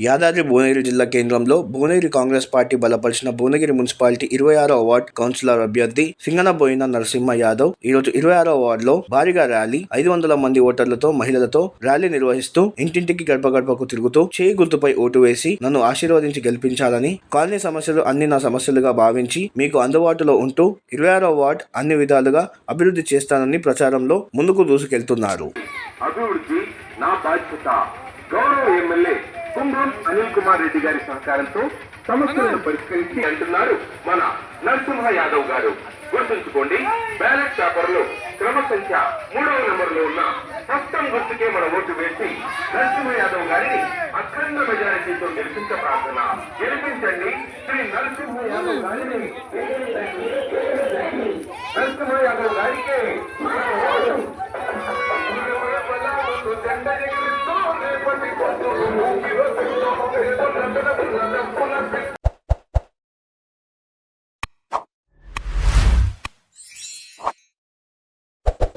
యాదాద్రి భువనగిరి జిల్లా కేంద్రంలో భువనగిరి కాంగ్రెస్ పార్టీ బలపరిచిన భువనగిరి మున్సిపాలిటీ 26వ వార్డ్ కౌన్సిలర్ అభ్యర్థి సింగనబోయిన నరసింహ యాదవ్ ఈరోజు 26వ వార్డులో భారీగా ర్యాలీ 500 మంది ఓటర్లతో మహిళలతో ర్యాలీ నిర్వహిస్తూ ఇంటింటికి గడప గడపకు తిరుగుతూ చేయి గుర్తుపై ఓటు వేసి నన్ను ఆశీర్వదించి గెలిపించాలని, కాలనీ సమస్యలు అన్ని నా సమస్యలుగా భావించి మీకు అందుబాటులో ఉంటూ 26వ వార్డ్ అన్ని విధాలుగా అభివృద్ధి చేస్తానని ప్రచారంలో ముందుకు దూసుకెళ్తున్నారు. అభివృద్ధి నా బాధ్యత. గౌరవ ఎమ్మెల్యే కుంభం అనిల్ కుమార్ రెడ్డి గారి సహకారంతో సమస్యలను పరిష్కరించి అంటున్నారు మన నరసింహ యాదవ్ గారు. గుర్తుంచుకోండి, బ్యాలెట్ పేపర్లో క్రమ సంఖ్య 3వ నెంబర్లో ఉన్న హస్తం గుర్తుకే మన ఓటు వేసి నరసింహ యాదవ్ గారిని అఖండ మెజారిటీతో గెలిపించ ప్రార్థన. గెలిపించండి శ్రీ నరసింహ యాదవ్ గారిని. నరసింహ యాదవ్ గారికి జెండా ఎగిరిస్తూ రేపటి